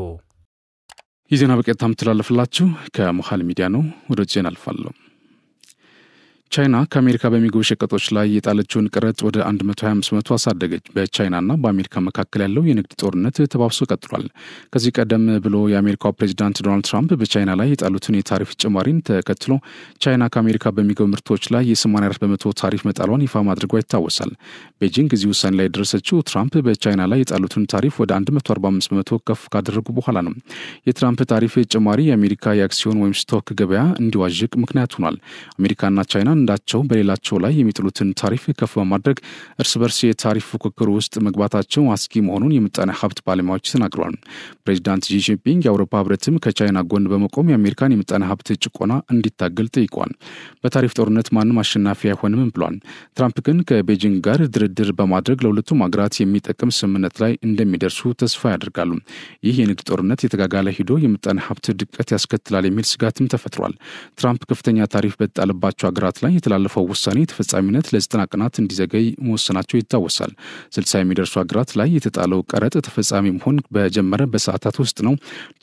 ይህ ዜና በቀጥታ የምትላለፍላችሁ ከመሃል ሚዲያ ነው። ወደ ዜና አልፋለሁ። ቻይና ከአሜሪካ በሚገቡ ሸቀጦች ላይ የጣለችውን ቀረጥ ወደ 125% አሳደገች። በቻይናና በአሜሪካ መካከል ያለው የንግድ ጦርነት ተባብሶ ቀጥሏል። ከዚህ ቀደም ብሎ የአሜሪካው ፕሬዝዳንት ዶናልድ ትራምፕ በቻይና ላይ የጣሉትን የታሪፍ ጭማሪን ተከትሎ ቻይና ከአሜሪካ በሚገቡ ምርቶች ላይ የ84% ታሪፍ መጣሏን ይፋ ማድረጓ ይታወሳል። ቤጂንግ እዚህ ውሳኔ ላይ የደረሰችው ትራምፕ በቻይና ላይ የጣሉትን ታሪፍ ወደ 145% ከፍ ካደረጉ በኋላ ነው። የትራምፕ ታሪፍ ጭማሪ የአሜሪካ የአክሲዮን ወይም ስቶክ ገበያ እንዲዋዥቅ ምክንያት ሆኗል። አሜሪካና ቻይና እንዳቸው በሌላቸው ላይ የሚጥሉትን ታሪፍ ከፍ በማድረግ እርስ በርስ የታሪፍ ፉክክር ውስጥ መግባታቸው አስጊ መሆኑን የምጣኔ ሀብት ባለሙያዎች ተናግረዋል። ፕሬዚዳንት ጂ ጂንፒንግ የአውሮፓ ህብረትም ከቻይና ጎን በመቆም የአሜሪካን የምጣኔ ሀብት ጭቆና እንዲታገል ጠይቀዋል። በታሪፍ ጦርነት ማንም አሸናፊ አይሆንም ብሏል። ትራምፕ ግን ከቤጂንግ ጋር ድርድር በማድረግ ለሁለቱም ሀገራት የሚጠቅም ስምምነት ላይ እንደሚደርሱ ተስፋ ያደርጋሉ። ይህ የንግድ ጦርነት የተጋጋለ ሂዶ የምጣኔ ሀብት ድቀት ያስከትላል የሚል ስጋትም ተፈጥሯል። ትራምፕ ከፍተኛ ታሪፍ በጣለባቸው ሀገራት ላይ የተላለፈው ውሳኔ ተፈጻሚነት ለ90 ቀናት እንዲዘገይ መወሰናቸው ይታወሳል። 60 የሚደርሱ ሀገራት ላይ የተጣለው ቀረጥ ተፈጻሚ መሆን በጀመረ በሰዓታት ውስጥ ነው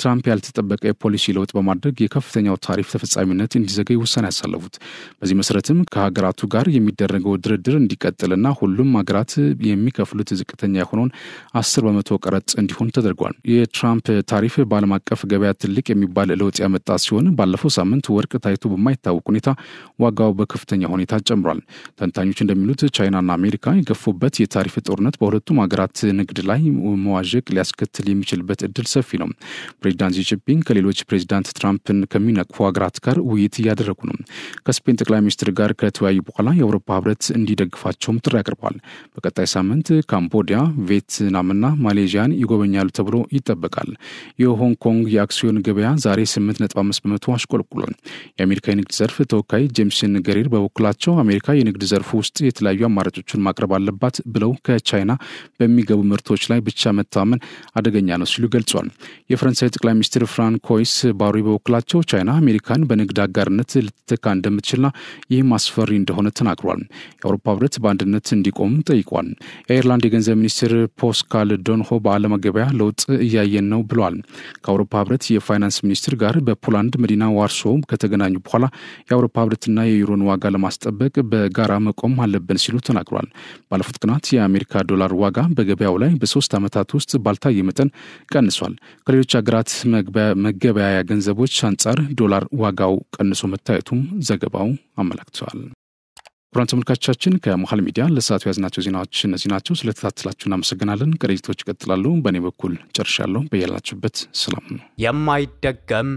ትራምፕ ያልተጠበቀ የፖሊሲ ለውጥ በማድረግ የከፍተኛው ታሪፍ ተፈጻሚነት እንዲዘገይ ውሳኔ ያሳለፉት። በዚህ መሰረትም ከሀገራቱ ጋር የሚደረገው ድርድር እንዲቀጥልና ሁሉም ሀገራት የሚከፍሉት ዝቅተኛ የሆነውን 10% ቀረጥ እንዲሆን ተደርጓል። የትራምፕ ታሪፍ በዓለም አቀፍ ገበያ ትልቅ የሚባል ለውጥ ያመጣ ሲሆን ባለፈው ሳምንት ወርቅ ታይቶ በማይታወቅ ሁኔታ ዋጋው በከፍተኛ ሁኔታ ጨምሯል። ተንታኞች እንደሚሉት ቻይናና አሜሪካ የገፉበት የታሪፍ ጦርነት በሁለቱም ሀገራት ንግድ ላይ መዋዠቅ ሊያስከትል የሚችልበት እድል ሰፊ ነው። ፕሬዚዳንት ጂ ጂንፒንግ ከሌሎች ፕሬዚዳንት ትራምፕን ከሚነቅፉ ሀገራት ጋር ውይይት እያደረጉ ነው። ከስፔን ጠቅላይ ሚኒስትር ጋር ከተወያዩ በኋላ የአውሮፓ ህብረት እንዲደግፋቸውም ጥሪ አቅርበዋል። በቀጣይ ሳምንት ካምቦዲያ፣ ቪየትናምና ማሌዥያን ይጎበኛሉ ተብሎ ይጠበቃል። የሆንግ ኮንግ የአክሲዮን ገበያ ዛሬ 8.5% አሽቆልቁሏል። የአሜሪካ የንግድ ዘርፍ ተወካይ ጄምስን ገሪር በበኩላቸው አሜሪካ የንግድ ዘርፉ ውስጥ የተለያዩ አማራጮችን ማቅረብ አለባት ብለው ከቻይና በሚገቡ ምርቶች ላይ ብቻ መታመን አደገኛ ነው ሲሉ ገልጿል። የፈረንሳይ ጠቅላይ ሚኒስትር ፍራንኮይስ ባሩ በበኩላቸው ቻይና አሜሪካን በንግድ አጋርነት ልትተካ እንደምትችልና ይህም አስፈሪ እንደሆነ ተናግሯል። የአውሮፓ ህብረት በአንድነት እንዲቆም ጠይቋል። የአየርላንድ የገንዘብ ሚኒስትር ፖስካል ዶንሆ በዓለም ገበያ ለውጥ እያየን ነው ብለዋል። ከአውሮፓ ህብረት የፋይናንስ ሚኒስትር ጋር በፖላንድ መዲና ዋርሶ ከተገናኙ በኋላ የአውሮፓ ህብረትና የዩሮን ዋጋ ለማስጠበቅ በጋራ መቆም አለብን ሲሉ ተናግሯል። ባለፉት ቀናት የአሜሪካ ዶላር ዋጋ በገበያው ላይ በ3 ዓመታት ውስጥ ባልታየ መጠን ቀንሷል። ከሌሎች ሀገራት መገበያያ ገንዘቦች አንጻር ዶላር ዋጋው ቀንሶ መታየቱም ዘገባው አመላክቷል። ፕሮግራም ተመልካቾቻችን ከመሃል ሚዲያ ለሰዓቱ ያዝናቸው ዜናዎች እነዚህ ናቸው። ስለተከታተላችሁ እናመሰግናለን። ቀሪቶች ይቀጥላሉ። በእኔ በኩል ጨርሻለሁ። በያላችሁበት ሰላም ነው። የማይደገም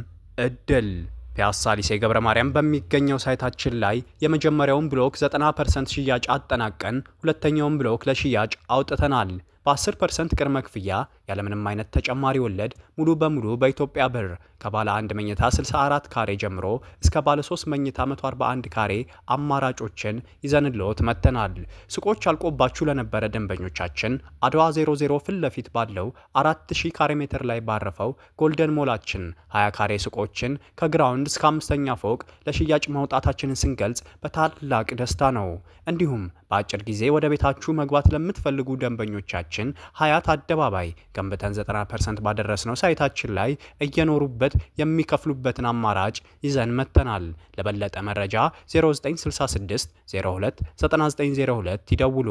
እድል ፒያሳ ሊሴ ገብረ ማርያም በሚገኘው ሳይታችን ላይ የመጀመሪያውን ብሎክ 90% ሽያጭ አጠናቀን ሁለተኛውን ብሎክ ለሽያጭ አውጥተናል። በ10% ቅድመ ክፍያ ያለምንም አይነት ተጨማሪ ወለድ ሙሉ በሙሉ በኢትዮጵያ ብር ከባለ 1 መኝታ 64 ካሬ ጀምሮ እስከ ባለ 3 መኝታ 141 ካሬ አማራጮችን ይዘንልዎት መጥተናል። ሱቆች አልቆባችሁ ለነበረ ደንበኞቻችን አድዋ 00 ፊት ለፊት ባለው 4000 ካሬ ሜትር ላይ ባረፈው ጎልደን ሞላችን 20 ካሬ ሱቆችን ከግራውንድ እስከ 5ኛ ፎቅ ለሽያጭ ማውጣታችንን ስንገልጽ በታላቅ ደስታ ነው። እንዲሁም በአጭር ጊዜ ወደ ቤታችሁ መግባት ለምትፈልጉ ደንበኞቻችን ሀያት አደባባይ ገንብተን 90% ባደረስነው ሳይታችን ላይ እየኖሩበት የሚከፍሉበትን አማራጭ ይዘን መጥተናል። ለበለጠ መረጃ 0966 02 9902 ይደውሉ።